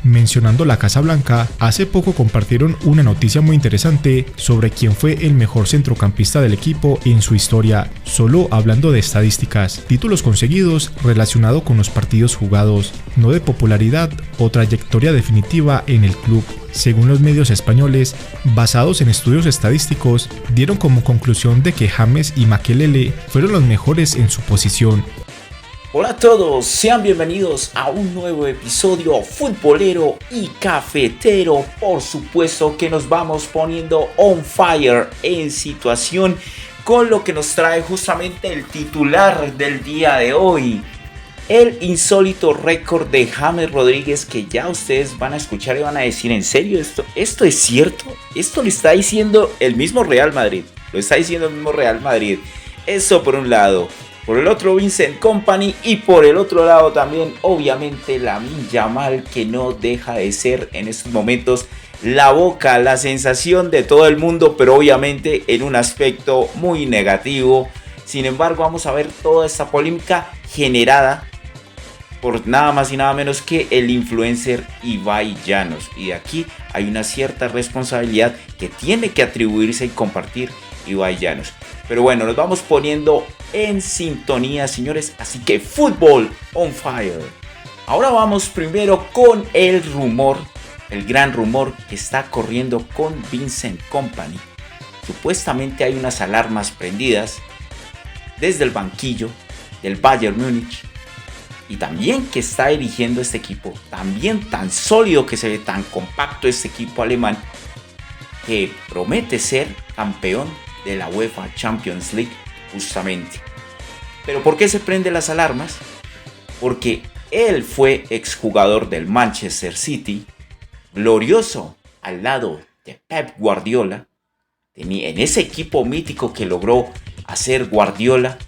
Mencionando la Casa Blanca, hace poco compartieron una noticia muy interesante sobre quién fue el mejor centrocampista del equipo en su historia, solo hablando de estadísticas, títulos conseguidos relacionado con los partidos jugados, no de popularidad o trayectoria definitiva en el club. Según los medios españoles, basados en estudios estadísticos, dieron como conclusión de que James y Makelele fueron los mejores en su posición. Hola a todos, sean bienvenidos a un nuevo episodio futbolero y cafetero. Por supuesto que nos vamos poniendo on fire en situación con lo que nos trae justamente el titular del día de hoy. El insólito récord de James Rodríguez, que ya ustedes van a escuchar y van a decir, ¿en serio esto es cierto? Esto lo está diciendo el mismo Real Madrid. Lo está diciendo el mismo Real Madrid. Eso por un lado. Por el otro, Vincent Kompany, y por el otro lado también, obviamente, Lamine Yamal, que no deja de ser en estos momentos la boca, la sensación de todo el mundo, pero obviamente en un aspecto muy negativo. Sin embargo, vamos a ver toda esta polémica generada por nada más y nada menos que el influencer Ibai Llanos. Y de aquí hay una cierta responsabilidad que tiene que atribuirse y compartir Ibai Llanos. Pero bueno, nos vamos poniendo en sintonía, señores. Así que fútbol on fire. Ahora vamos primero con el rumor, el gran rumor que está corriendo con Vincent Kompany. Supuestamente hay unas alarmas prendidas desde el banquillo del Bayern Múnich. Y también que está dirigiendo este equipo, también tan sólido que se ve, tan compacto este equipo alemán, que promete ser campeón de la UEFA Champions League justamente. ¿Pero por qué se prenden las alarmas? Porque él fue exjugador del Manchester City, glorioso al lado de Pep Guardiola, en ese equipo mítico que logró hacer Guardiola,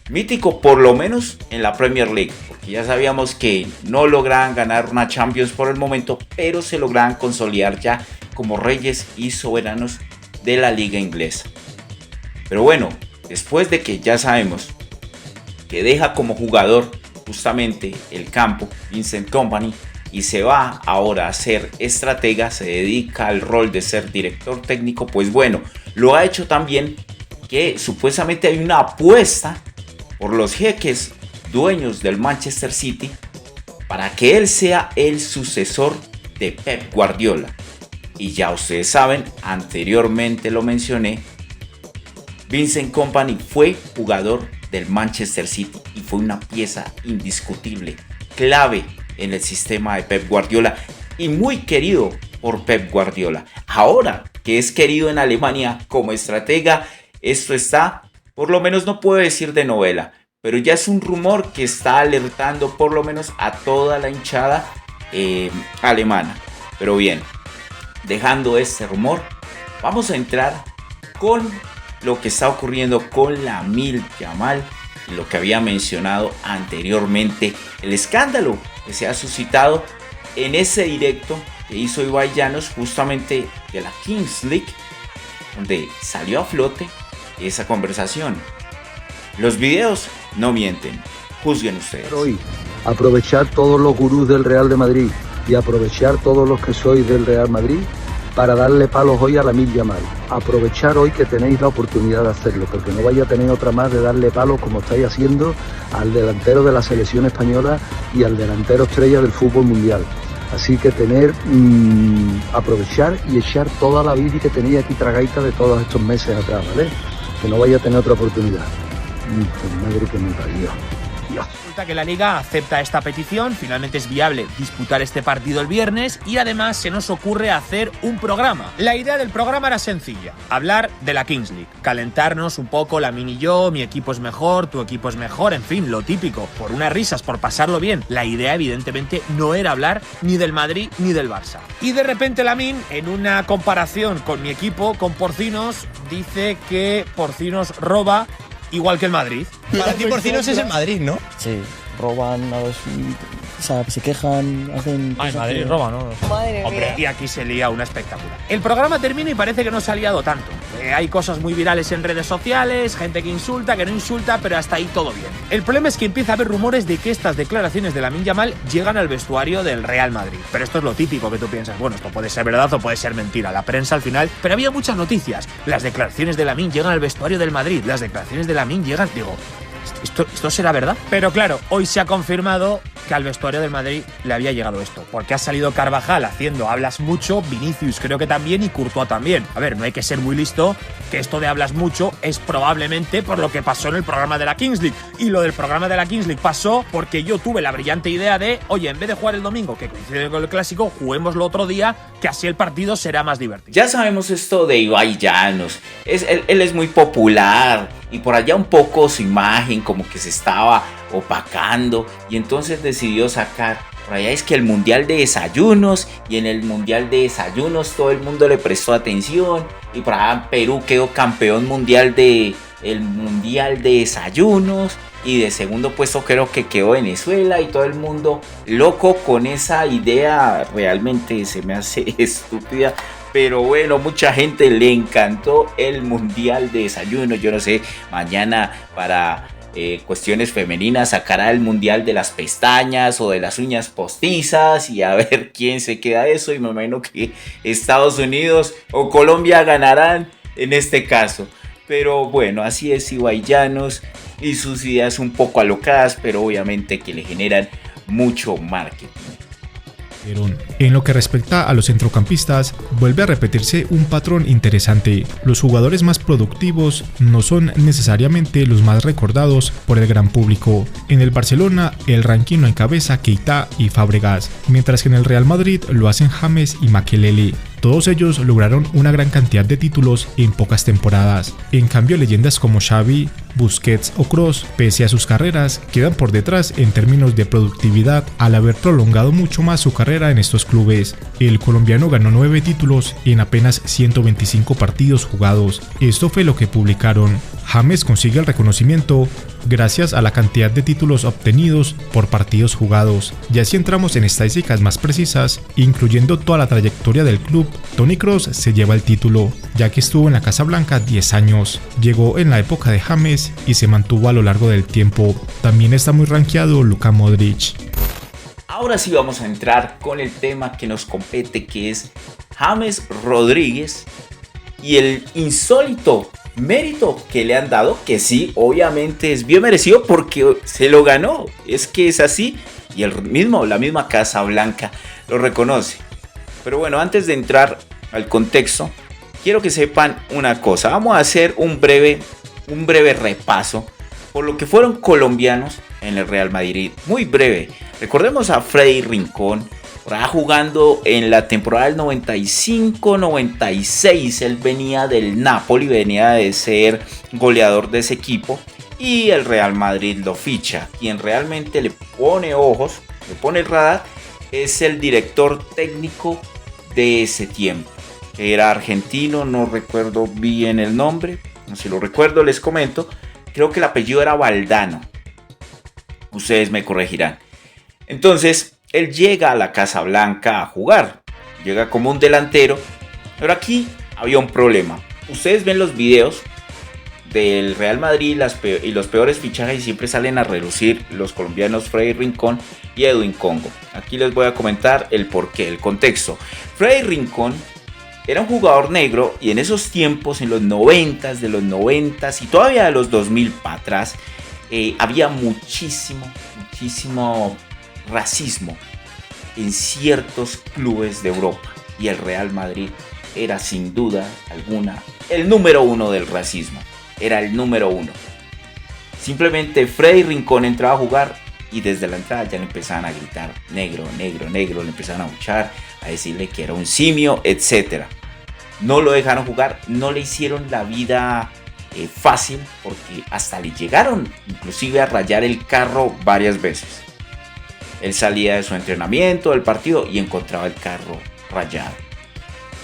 mítico por lo menos en la Premier League, porque ya sabíamos que no lograban ganar una Champions por el momento, pero se lograban consolidar ya como reyes y soberanos de la liga inglesa. Pero bueno, después de que ya sabemos que deja como jugador justamente el campo Vincent Kompany y se va ahora a ser estratega, se dedica al rol de ser director técnico, pues bueno, lo ha hecho también que supuestamente hay una apuesta por los jeques dueños del Manchester City para que él sea el sucesor de Pep Guardiola. Y ya ustedes saben, anteriormente lo mencioné, Vincent Kompany fue jugador del Manchester City y fue una pieza indiscutible, clave en el sistema de Pep Guardiola y muy querido por Pep Guardiola. Ahora que es querido en Alemania como estratega, esto está, por lo menos no puedo decir de novela, pero ya es un rumor que está alertando por lo menos a toda la hinchada alemana. Pero bien, dejando este rumor, vamos a entrar con lo que está ocurriendo con Lamine Yamal y lo que había mencionado anteriormente, el escándalo que se ha suscitado en ese directo que hizo Ibai Llanos justamente de la Kings League, donde salió a flote esa conversación. Los videos no mienten, juzguen ustedes. Hoy, aprovechar todos los gurús del Real de Madrid y aprovechar todos los que sois del Real Madrid para darle palos hoy a Lamine Yamal. Aprovechar hoy que tenéis la oportunidad de hacerlo, porque no vaya a tener otra más de darle palos como estáis haciendo al delantero de la selección española y al delantero estrella del fútbol mundial. Así que aprovechar y echar toda la bici que tenéis aquí tragaita de todos estos meses atrás, ¿vale? Que no vaya a tener otra oportunidad. Madre que me parió. Dios. Resulta que la Liga acepta esta petición, finalmente es viable disputar este partido el viernes y además se nos ocurre hacer un programa. La idea del programa era sencilla, hablar de la Kings League, calentarnos un poco Lamine y yo, mi equipo es mejor, tu equipo es mejor, en fin, lo típico, por unas risas, por pasarlo bien. La idea evidentemente no era hablar ni del Madrid ni del Barça. Y de repente Lamine, en una comparación con mi equipo, con Porcinos, dice que Porcinos roba igual que el Madrid. Para ti Porcinos es el Madrid, ¿no? Sí, roban a los... O sea, se quejan, hacen... Ah, el Madrid roba, ¿no? Madre Hombre, mía. y aquí se lía una espectacular. El programa termina y parece que no se ha liado tanto. hay cosas muy virales en redes sociales, gente que insulta, que no insulta, pero hasta ahí todo bien. El problema es que empieza a haber rumores de que estas declaraciones de Lamine Yamal llegan al vestuario del Real Madrid. Pero esto es lo típico que tú piensas, bueno, esto puede ser verdad o puede ser mentira, la prensa al final. Pero había muchas noticias. Las declaraciones de Lamine llegan al vestuario del Madrid, las declaraciones de Lamine llegan, digo, ¿Esto será verdad? Pero claro, hoy se ha confirmado que al vestuario del Madrid le había llegado esto, porque ha salido Carvajal haciendo hablas mucho, Vinicius creo que también y Courtois también. A ver, no hay que ser muy listo, que esto de hablas mucho es probablemente por lo que pasó en el programa de la Kings League. Y lo del programa de la Kings League pasó porque yo tuve la brillante idea de, oye, en vez de jugar el domingo, que coincide con el clásico, juguémoslo otro día, que así el partido será más divertido. Ya sabemos esto de Ibai Llanos, él es muy popular y por allá un poco su imagen como que se estaba opacando y entonces decidió sacar por allá es que el mundial de desayunos, y en el mundial de desayunos todo el mundo le prestó atención y por allá en Perú quedó campeón mundial de el mundial de desayunos y de segundo puesto creo que quedó Venezuela y todo el mundo loco con esa idea. Realmente se me hace estúpida. Pero bueno, mucha gente le encantó el mundial de desayuno. Yo no sé, mañana para cuestiones femeninas sacará el mundial de las pestañas o de las uñas postizas y a ver quién se queda eso. Y me imagino que Estados Unidos o Colombia ganarán en este caso. Pero bueno, así es Ibai Llanos y sus ideas un poco alocadas, pero obviamente que le generan mucho marketing. En lo que respecta a los centrocampistas, vuelve a repetirse un patrón interesante. Los jugadores más productivos no son necesariamente los más recordados por el gran público. En el Barcelona, el ranking lo encabeza Keita y Fábregas, mientras que en el Real Madrid lo hacen James y Makelele. Todos ellos lograron una gran cantidad de títulos en pocas temporadas. En cambio, leyendas como Xavi, Busquets o Kroos, pese a sus carreras, quedan por detrás en términos de productividad al haber prolongado mucho más su carrera en estos clubes. El colombiano ganó 9 títulos en apenas 125 partidos jugados. Esto fue lo que publicaron. James consigue el reconocimiento gracias a la cantidad de títulos obtenidos por partidos jugados. Y así entramos en estadísticas más precisas, incluyendo toda la trayectoria del club. Toni Kroos se lleva el título, ya que estuvo en la Casa Blanca 10 años. Llegó en la época de James y se mantuvo a lo largo del tiempo. También está muy rankeado Luka Modric. Ahora sí vamos a entrar con el tema que nos compete, que es James Rodríguez y el insólito mérito que le han dado, que sí, obviamente es bien merecido porque se lo ganó. Es que es así y la misma Casa Blanca lo reconoce. Pero bueno, antes de entrar al contexto, quiero que sepan una cosa. Vamos a hacer un breve repaso por lo que fueron colombianos en el Real Madrid. Muy breve. Recordemos a Freddy Rincón, jugando en la temporada del 95-96. Él venía del Napoli, venía de ser goleador de ese equipo. Y el Real Madrid lo ficha. Quien realmente le pone ojos, le pone el radar, es el director técnico de ese tiempo, que era argentino, no recuerdo bien el nombre, si lo recuerdo les comento, creo que el apellido era Valdano, ustedes me corregirán. Entonces, él llega a la Casa Blanca a jugar, llega como un delantero, pero aquí había un problema. Ustedes ven los videos del Real Madrid y los peores fichajes siempre salen a relucir los colombianos Freddy Rincón y Edwin Congo. Aquí les voy a comentar el porqué, el contexto. Freddy Rincón era un jugador negro y en esos tiempos, en los 90s y todavía de los 2000 para atrás, había muchísimo racismo en ciertos clubes de Europa y el Real Madrid era sin duda alguna el número uno del racismo. Era el número uno. Simplemente Freddy Rincón entraba a jugar y desde la entrada ya le empezaban a gritar negro, negro, negro, le empezaban a buchar, a decirle que era un simio, etc. No lo dejaron jugar, no le hicieron la vida fácil porque hasta le llegaron inclusive a rayar el carro varias veces. Él salía de su entrenamiento, del partido y encontraba el carro rayado.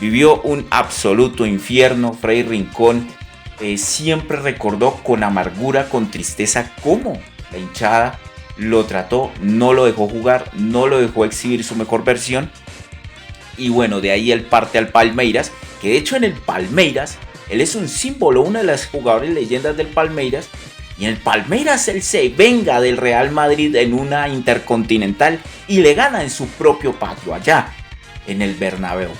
Vivió un absoluto infierno. Freddy Rincón siempre recordó con amargura, con tristeza cómo la hinchada lo trató, no lo dejó jugar, no lo dejó exhibir su mejor versión. Y bueno, de ahí él parte al Palmeiras, que de hecho en el Palmeiras Él es un símbolo, uno de los jugadores leyendas del Palmeiras. Y en el Palmeiras él se venga del Real Madrid en una Intercontinental y le gana en su propio patio, allá en el Bernabéu.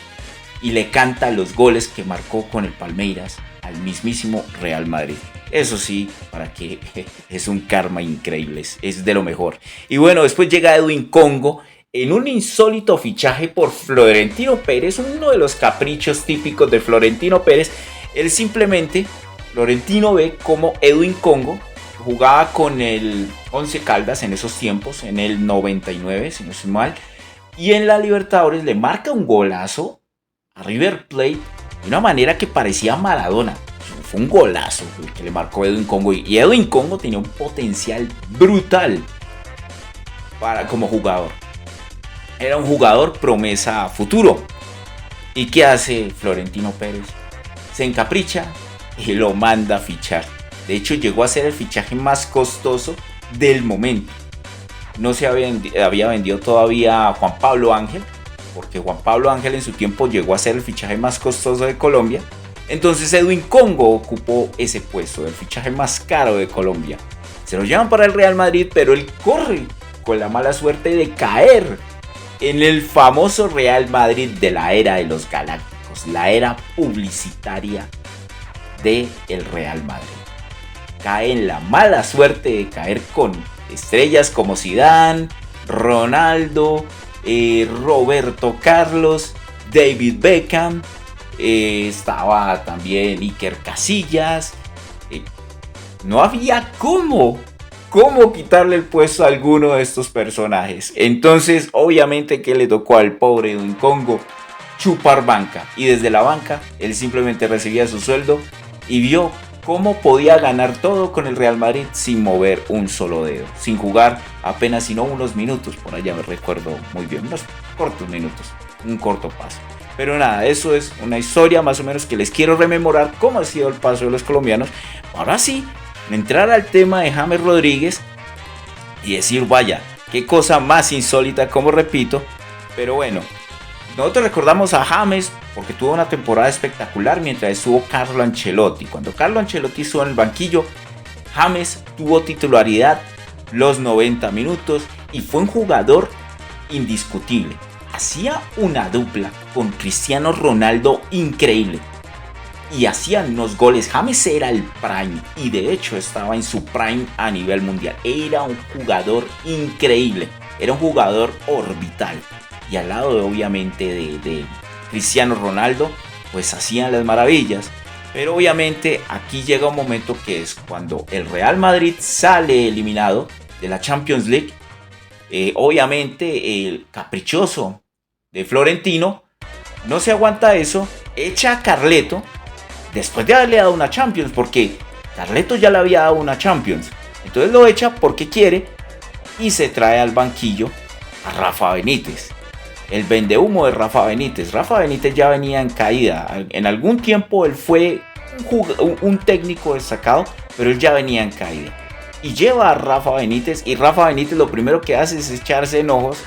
Y le canta los goles que marcó con el Palmeiras al mismísimo Real Madrid. Eso sí, para que es un karma increíble, es de lo mejor. Y bueno, después llega Edwin Congo en un insólito fichaje por Florentino Pérez, uno de los caprichos típicos de Florentino Pérez. Él simplemente, Florentino ve como Edwin Congo jugaba con el Once Caldas en esos tiempos, en el 99, si no estoy mal, y en la Libertadores le marca un golazo a River Plate de una manera que parecía Maradona. Fue un golazo el que le marcó Edwin Congo, y Edwin Congo tenía un potencial brutal como jugador. Era un jugador promesa a futuro. ¿Y qué hace Florentino Pérez? Se encapricha y lo manda a fichar. De hecho, llegó a ser el fichaje más costoso del momento. No se había vendido todavía a Juan Pablo Ángel, porque Juan Pablo Ángel en su tiempo llegó a ser el fichaje más costoso de Colombia. Entonces Edwin Congo ocupó ese puesto, el fichaje más caro de Colombia. Se lo llevan para el Real Madrid, pero él corre con la mala suerte de caer en el famoso Real Madrid de la era de los Galácticos, la era publicitaria del Real Madrid. Cae en la mala suerte de caer con estrellas como Zidane, Ronaldo, Roberto Carlos, David Beckham, estaba también Iker Casillas. No había cómo quitarle el puesto a alguno de estos personajes. Entonces, obviamente que le tocó al pobre Edwin Congo chupar banca. Y desde la banca, él simplemente recibía su sueldo y vio cómo podía ganar todo con el Real Madrid sin mover un solo dedo, sin jugar apenas sino unos minutos, por allá me recuerdo muy bien, unos cortos minutos, un corto paso. Pero nada, eso es una historia más o menos que les quiero rememorar cómo ha sido el paso de los colombianos. Ahora sí, entrar al tema de James Rodríguez y decir, vaya, qué cosa más insólita, como repito. Pero bueno, nosotros recordamos a James porque tuvo una temporada espectacular mientras estuvo Carlo Ancelotti. Cuando Carlo Ancelotti estuvo en el banquillo, James tuvo titularidad los 90 minutos y fue un jugador indiscutible. Hacía una dupla con Cristiano Ronaldo increíble y hacían unos goles. James era el prime y de hecho estaba en su prime a nivel mundial. Era un jugador increíble, era un jugador orbital. Y al lado obviamente de Cristiano Ronaldo, pues hacían las maravillas. Pero obviamente aquí llega un momento que es cuando el Real Madrid sale eliminado de la Champions League. Obviamente el caprichoso de Florentino no se aguanta eso, echa a Carleto después de haberle dado una Champions, porque Carleto ya le había dado una Champions. Entonces lo echa porque quiere y se trae al banquillo a Rafa Benítez. El vendehumo de Rafa Benítez. Rafa Benítez ya venía en caída. En algún tiempo él fue un técnico destacado, pero él ya venía en caída. Y lleva a Rafa Benítez, y Rafa Benítez lo primero que hace es echarse enojos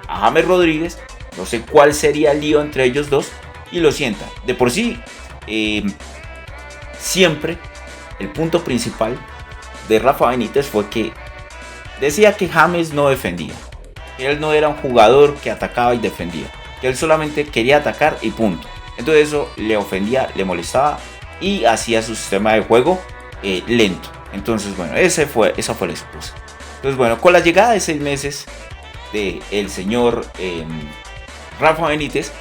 a James Rodríguez. No sé cuál sería el lío entre ellos dos, y lo sienta. De por sí, siempre el punto principal de Rafa Benítez fue que decía que James no defendía. Él no era un jugador que atacaba y defendía, que él solamente quería atacar y punto. Entonces eso le ofendía, le molestaba y hacía su sistema de juego lento. Entonces bueno, esa fue la excusa. Entonces bueno, con la llegada de 6 meses del señor Rafa Benítez,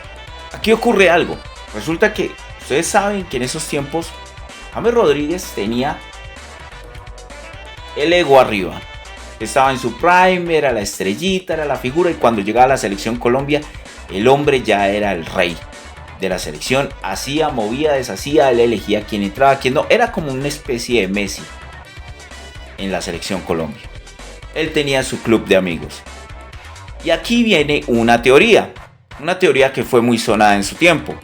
aquí ocurre algo. Resulta que ustedes saben que en esos tiempos James Rodríguez tenía el ego arriba. Estaba en su prime, era la estrellita, era la figura, y cuando llegaba a la selección Colombia, el hombre ya era el rey de la selección. Hacía, movía, deshacía, él elegía quién entraba, quién no. Era como una especie de Messi en la selección Colombia. Él tenía su club de amigos. Y aquí viene una teoría que fue muy sonada en su tiempo.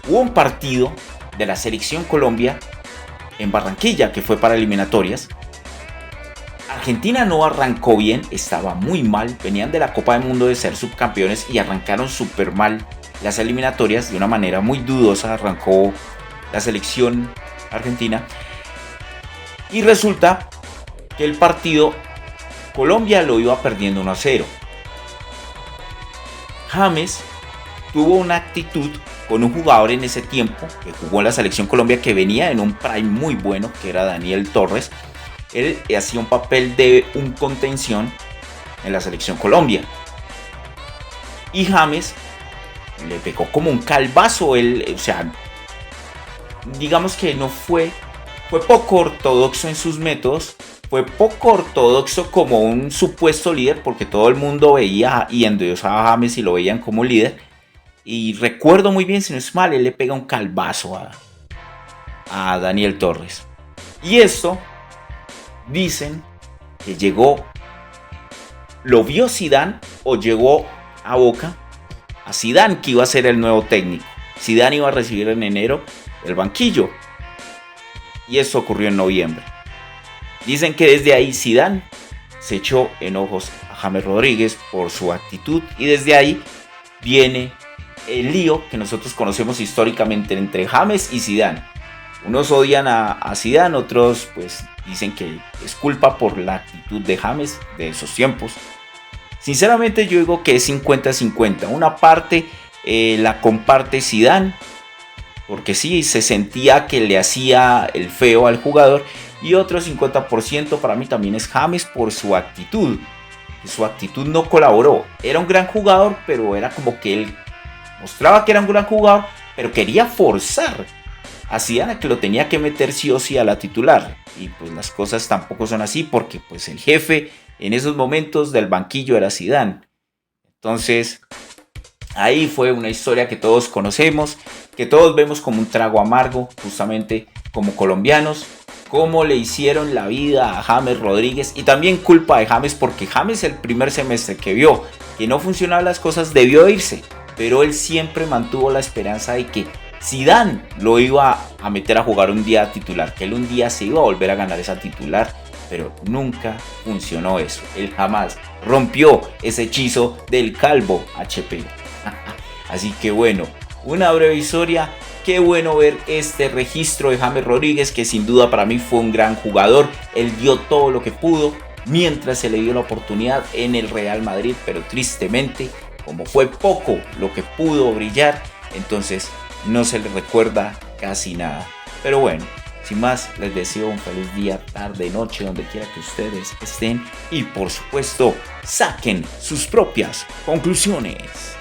Hubo un partido de la selección Colombia en Barranquilla que fue para eliminatorias. Argentina no arrancó bien, estaba muy mal, venían de la Copa del Mundo de ser subcampeones y arrancaron súper mal las eliminatorias de una manera muy dudosa. Arrancó la selección Argentina. Y resulta que el partido Colombia lo iba perdiendo 1-0. James tuvo una actitud con un jugador en ese tiempo que jugó en la selección Colombia, que venía en un prime muy bueno, que era Daniel Torres. Él hacía un papel de un contención en la selección Colombia. Y James le pegó como un calvazo. Él, o sea, digamos que no fue poco ortodoxo en sus métodos. Fue poco ortodoxo como un supuesto líder, porque todo el mundo veía y endiosaba a James y lo veían como líder. Y recuerdo muy bien, si no es mal, él le pega un calvazo a Daniel Torres. Y esto, dicen que lo vio Zidane o llegó a Boca a Zidane, que iba a ser el nuevo técnico. Zidane iba a recibir en enero el banquillo. Y eso ocurrió en noviembre. Dicen que desde ahí Zidane se echó en ojos a James Rodríguez por su actitud, y desde ahí viene el lío que nosotros conocemos históricamente entre James y Zidane. Unos odian a Zidane, otros pues dicen que es culpa por la actitud de James de esos tiempos. Sinceramente yo digo que es 50-50. Una parte la comparte Zidane, porque sí, se sentía que le hacía el feo al jugador, y otro 50% para mí también es James por su actitud. Su actitud no colaboró. Era un gran jugador, pero era como que él mostraba que era un gran jugador, pero quería forzar a Zidane a que lo tenía que meter sí o sí a la titular. Y pues las cosas tampoco son así, porque pues el jefe en esos momentos del banquillo era Zidane. Entonces ahí fue una historia que todos conocemos, que todos vemos como un trago amargo, justamente como colombianos, cómo le hicieron la vida a James Rodríguez, y también culpa de James, porque James el primer semestre que vio que no funcionaban las cosas debió irse, pero él siempre mantuvo la esperanza de que Zidane lo iba a meter a jugar un día titular, que él un día se iba a volver a ganar esa titular, pero nunca funcionó eso. Él jamás rompió ese hechizo del calvo HP. Así que bueno, una breve historia. Qué bueno ver este registro de James Rodríguez, que sin duda para mí fue un gran jugador. Él dio todo lo que pudo mientras se le dio la oportunidad en el Real Madrid, pero tristemente, como fue poco lo que pudo brillar, entonces no se le recuerda casi nada. Pero bueno, sin más, les deseo un feliz día, tarde, noche, donde quiera que ustedes estén, y por supuesto, saquen sus propias conclusiones.